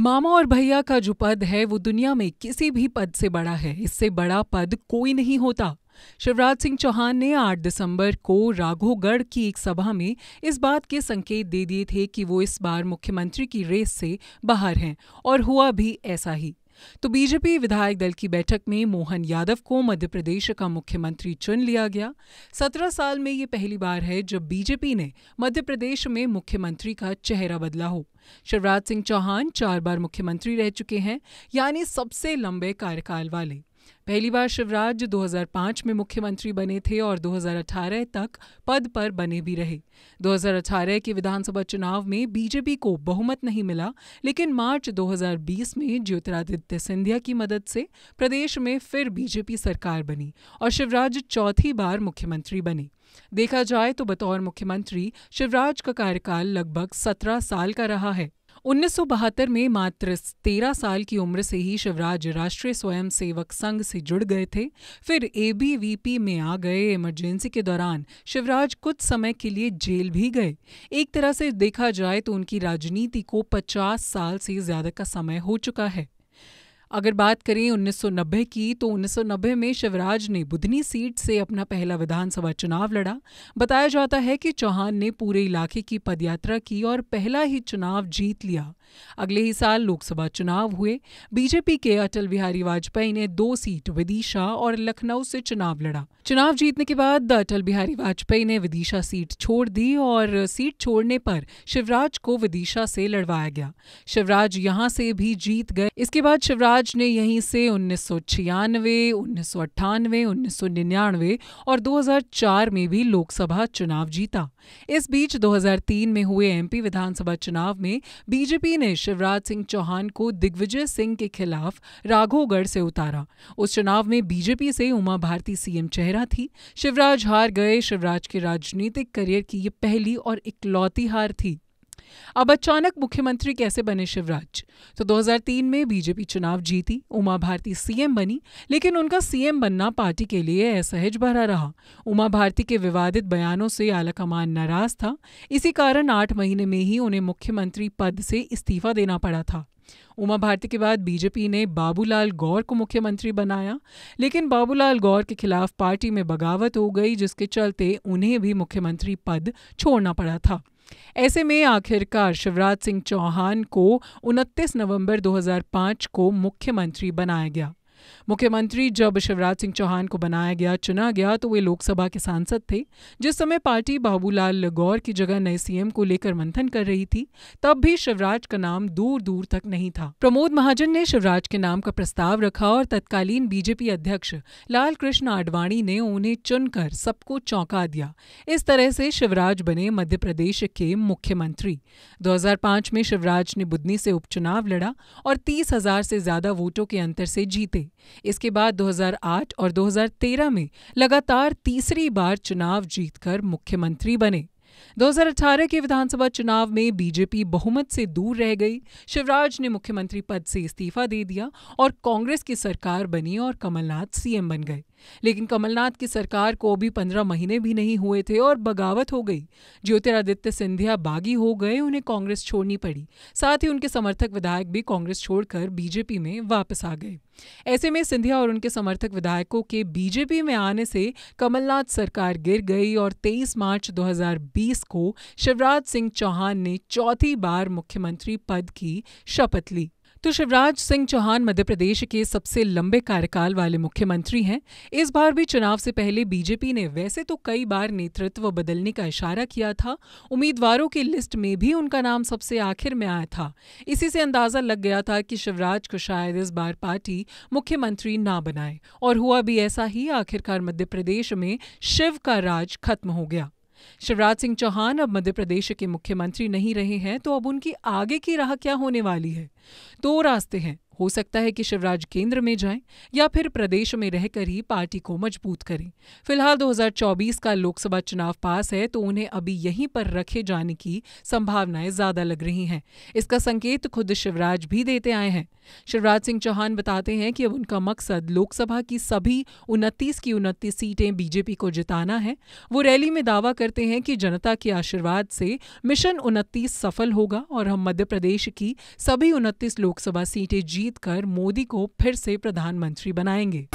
मामा और भैया का जो पद है वो दुनिया में किसी भी पद से बड़ा है। इससे बड़ा पद कोई नहीं होता। शिवराज सिंह चौहान ने 8 दिसंबर को राघोगढ़ की एक सभा में इस बात के संकेत दे दिए थे कि वो इस बार मुख्यमंत्री की रेस से बाहर हैं, और हुआ भी ऐसा ही। तो बीजेपी विधायक दल की बैठक में मोहन यादव को मध्य प्रदेश का मुख्यमंत्री चुन लिया गया। 17 साल में ये पहली बार है जब बीजेपी ने मध्य प्रदेश में मुख्यमंत्री का चेहरा बदला हो। शिवराज सिंह चौहान 4 बार मुख्यमंत्री रह चुके हैं, यानी सबसे लंबे कार्यकाल वाले। पहली बार शिवराज 2005 में मुख्यमंत्री बने थे और 2018 तक पद पर बने भी रहे। 2018 के विधानसभा चुनाव में बीजेपी को बहुमत नहीं मिला, लेकिन मार्च 2020 में ज्योतिरादित्य सिंधिया की मदद से प्रदेश में फिर बीजेपी सरकार बनी और शिवराज चौथी बार मुख्यमंत्री बने। देखा जाए तो बतौर मुख्यमंत्री शिवराज का कार्यकाल लगभग 17 साल का रहा है। 1972 में मात्र 13 साल की उम्र से ही शिवराज राष्ट्रीय स्वयंसेवक संघ से जुड़ गए थे। फिर एबीवीपी में आ गए। इमरजेंसी के दौरान शिवराज कुछ समय के लिए जेल भी गए। एक तरह से देखा जाए तो उनकी राजनीति को 50 साल से ज्यादा का समय हो चुका है। अगर बात करें 1990 की, तो 1990 में शिवराज ने बुधनी सीट से अपना पहला विधानसभा चुनाव लड़ा। बताया जाता है कि चौहान ने पूरे इलाके की पदयात्रा की और पहला ही चुनाव जीत लिया। अगले ही साल लोकसभा चुनाव हुए। बीजेपी के अटल बिहारी वाजपेयी ने 2 सीट विदिशा और लखनऊ से चुनाव लड़ा। चुनाव जीतने के बाद अटल बिहारी वाजपेयी ने विदिशा सीट छोड़ दी और सीट छोड़ने पर शिवराज को विदिशा से लड़वाया गया। शिवराज यहां से भी जीत गए। इसके बाद शिवराज ने यहीं से 1996, 1998, 1999 और 2004 में भी लोकसभा चुनाव जीता। इस बीच 2003 में हुए एमपी विधानसभा चुनाव में बीजेपी ने शिवराज सिंह चौहान को दिग्विजय सिंह के खिलाफ राघोगढ़ से उतारा। उस चुनाव में बीजेपी से उमा भारती सीएम चेहरा थी। शिवराज हार गए। शिवराज के राजनीतिक करियर की ये पहली और इकलौती हार थी। अब अचानक मुख्यमंत्री कैसे बने शिवराज? तो 2003 में बीजेपी चुनाव जीती, उमा भारती सीएम बनी, लेकिन उनका सीएम बनना पार्टी के लिए असहज भरा रहा। उमा भारती के विवादित बयानों से आलाकमान नाराज था। इसी कारण 8 महीने में ही उन्हें मुख्यमंत्री पद से इस्तीफा देना पड़ा था। उमा भारती के बाद बीजेपी ने बाबूलाल गौर को मुख्यमंत्री बनाया, लेकिन बाबूलाल गौर के खिलाफ पार्टी में बगावत हो गई, जिसके चलते उन्हें भी मुख्यमंत्री पद छोड़ना पड़ा था। ऐसे में आखिरकार शिवराज सिंह चौहान को 29 नवंबर 2005 को मुख्यमंत्री बनाया गया। मुख्यमंत्री जब शिवराज सिंह चौहान को चुना गया तो वे लोकसभा के सांसद थे। जिस समय पार्टी बाबूलाल गौर की जगह नए सीएम को लेकर मंथन कर रही थी, तब भी शिवराज का नाम दूर दूर तक नहीं था। प्रमोद महाजन ने शिवराज के नाम का प्रस्ताव रखा और तत्कालीन बीजेपी अध्यक्ष लाल कृष्ण आडवाणी ने उन्हें चुनकर सबको चौंका दिया। इस तरह से शिवराज बने मध्य प्रदेश के मुख्यमंत्री। 2005 में शिवराज ने बुधनी से उपचुनाव लड़ा और 30,000 से ज्यादा वोटों के अंतर से जीते। इसके बाद 2008 और 2013 में लगातार तीसरी बार चुनाव जीतकर मुख्यमंत्री बने। 2018 के विधानसभा चुनाव में बीजेपी बहुमत से दूर रह गई। शिवराज ने मुख्यमंत्री पद से इस्तीफा दे दिया और कांग्रेस की सरकार बनी और कमलनाथ सीएम बन गए। लेकिन कमलनाथ की सरकार को अभी 15 महीने भी नहीं हुए थे और बगावत हो गई। ज्योतिरादित्य सिंधिया बागी हो गए, उन्हें कांग्रेस छोड़नी पड़ी। साथ ही उनके समर्थक विधायक भी कांग्रेस छोड़कर बीजेपी में वापस आ गए। ऐसे में सिंधिया और उनके समर्थक विधायकों के बीजेपी में आने से कमलनाथ सरकार गिर गई और 23 मार्च 2020 को शिवराज सिंह चौहान ने चौथी बार मुख्यमंत्री पद की शपथ ली। तो शिवराज सिंह चौहान मध्य प्रदेश के सबसे लंबे कार्यकाल वाले मुख्यमंत्री हैं। इस बार भी चुनाव से पहले बीजेपी ने वैसे तो कई बार नेतृत्व बदलने का इशारा किया था। उम्मीदवारों की लिस्ट में भी उनका नाम सबसे आखिर में आया था। इसी से अंदाजा लग गया था कि शिवराज को शायद इस बार पार्टी मुख्यमंत्री ना बनाए, और हुआ भी ऐसा ही। आखिरकार मध्य प्रदेश में शिव का राज खत्म हो गया। शिवराज सिंह चौहान अब मध्य प्रदेश के मुख्यमंत्री नहीं रहे हैं, तो अब उनकी आगे की राह क्या होने वाली है? 2 रास्ते हैं। हो सकता है कि शिवराज केंद्र में जाएं या फिर प्रदेश में रहकर ही पार्टी को मजबूत करें। फिलहाल 2024 का लोकसभा चुनाव पास है, तो उन्हें अभी यहीं पर रखे जाने की संभावनाएं ज्यादा लग रही हैं। इसका संकेत खुद शिवराज भी देते आए हैं। शिवराज सिंह चौहान बताते हैं कि अब उनका मकसद लोकसभा की सभी 29 सीटें बीजेपी को जिताना है। वो रैली में दावा करते हैं कि जनता के आशीर्वाद से मिशन 29 सफल होगा और हम मध्य प्रदेश की सभी 29 लोकसभा सीटें जीतकर मोदी को फिर से प्रधानमंत्री बनाएंगे।